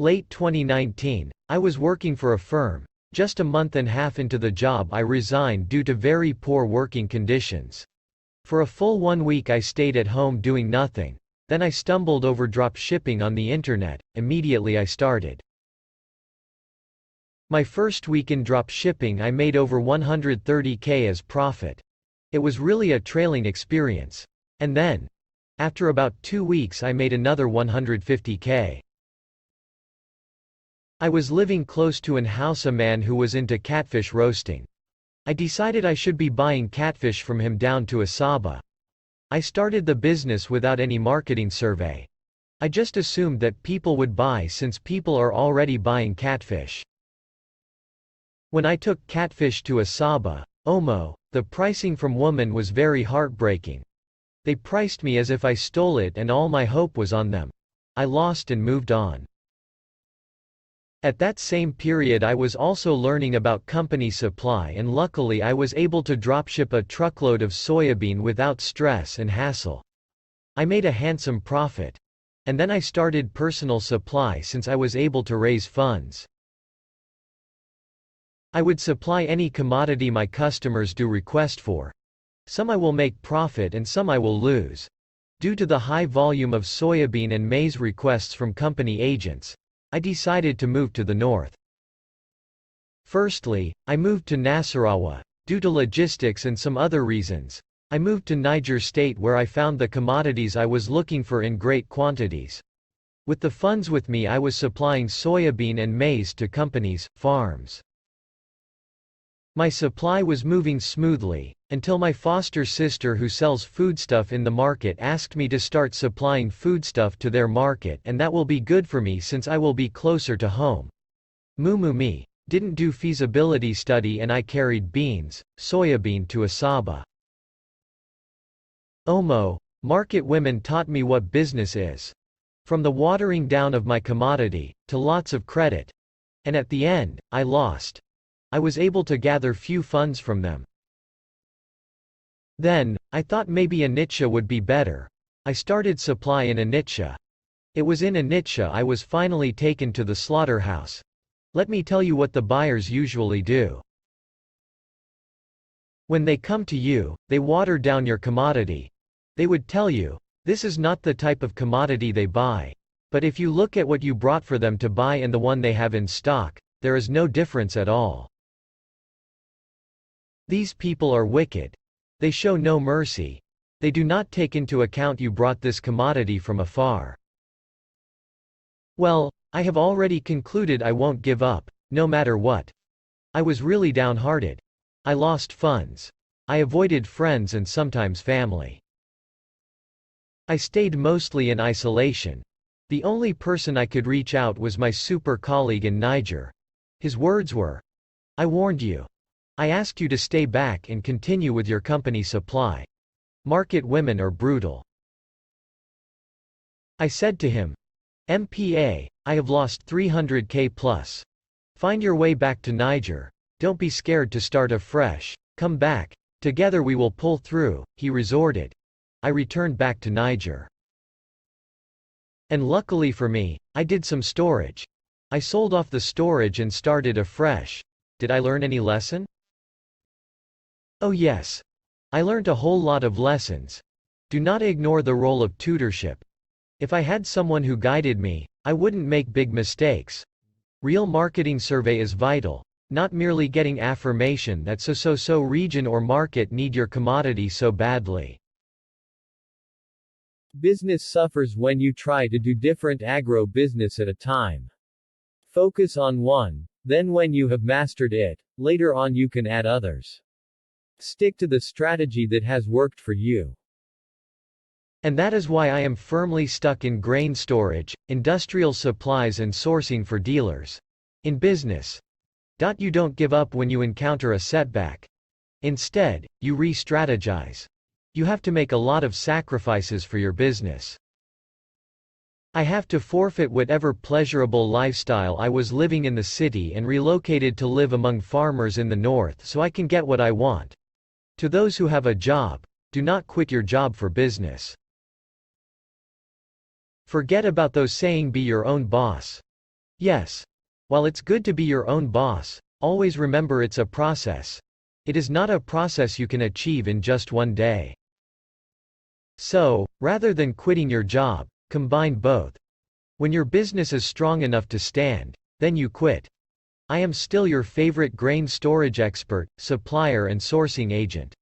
Late 2019, I was working for a firm. Just a month and a half into the job I resigned due to very poor working conditions. For a full 1 week I stayed at home doing nothing. Then I stumbled over drop shipping on the internet. Immediately I started. My first week in drop shipping I made over 130K as profit. It was really a trailing experience. And then, after about 2 weeks I made another 150K. I was living close to an house a man who was into catfish roasting. I decided I should be buying catfish from him down to Asaba. I started the business without any marketing survey. I just assumed that people would buy since people are already buying catfish. When I took catfish to Asaba, Omo, the pricing from woman was very heartbreaking. They priced me as if I stole it and all my hope was on them. I lost and moved on. At that same period I was also learning about company supply and luckily I was able to dropship a truckload of soybean without stress and hassle. I made a handsome profit. And then I started personal supply since I was able to raise funds. I would supply any commodity my customers do request for. Some I will make profit and some I will lose. Due to the high volume of soybean and maize requests from company agents, I decided to move to the north. Firstly, I moved to Nasarawa. Due to logistics and some other reasons, I moved to Niger State where I found the commodities I was looking for in great quantities. With the funds with me I was supplying soybean and maize to companies, farms. My supply was moving smoothly, until my foster sister who sells foodstuff in the market asked me to start supplying foodstuff to their market and that will be good for me since I will be closer to home. Me, didn't do feasibility study and I carried beans, soybean to Asaba. Omo, market women taught me what business is. From the watering down of my commodity, to lots of credit. And at the end, I lost. I was able to gather few funds from them. Then, I thought maybe Onitsha would be better. I started supply in Onitsha. It was in Onitsha I was finally taken to the slaughterhouse. Let me tell you what the buyers usually do. When they come to you, they water down your commodity. They would tell you, this is not the type of commodity they buy. But if you look at what you brought for them to buy and the one they have in stock, there is no difference at all. These people are wicked. They show no mercy. They do not take into account you brought this commodity from afar. Well, I have already concluded I won't give up, no matter what. I was really downhearted. I lost funds. I avoided friends and sometimes family. I stayed mostly in isolation. The only person I could reach out was my super colleague in Niger. His words were, "I warned you. I asked you to stay back and continue with your company supply. Market women are brutal." I said to him, "MPA, I have lost 300K plus. Find your way back to Niger. Don't be scared to start afresh. Come back. Together we will pull through," he resorted. I returned back to Niger. And luckily for me, I did some storage. I sold off the storage and started afresh. Did I learn any lesson? Oh yes. I learned a whole lot of lessons. Do not ignore the role of tutorship. If I had someone who guided me, I wouldn't make big mistakes. Real marketing survey is vital, not merely getting affirmation that so region or market need your commodity so badly. Business suffers when you try to do different agro-business at a time. Focus on one, then when you have mastered it, later on you can add others. Stick to the strategy that has worked for you. And that is why I am firmly stuck in grain storage, industrial supplies and sourcing for dealers. In business, you don't give up when you encounter a setback. Instead, you re-strategize. You have to make a lot of sacrifices for your business. I have to forfeit whatever pleasurable lifestyle I was living in the city and relocated to live among farmers in the north so I can get what I want. To those who have a job, do not quit your job for business. Forget about those saying be your own boss. Yes. While it's good to be your own boss, always remember it's a process. It is not a process you can achieve in just one day. So, rather than quitting your job, combine both. When your business is strong enough to stand, then you quit. I am still your favorite grain storage expert, supplier and sourcing agent.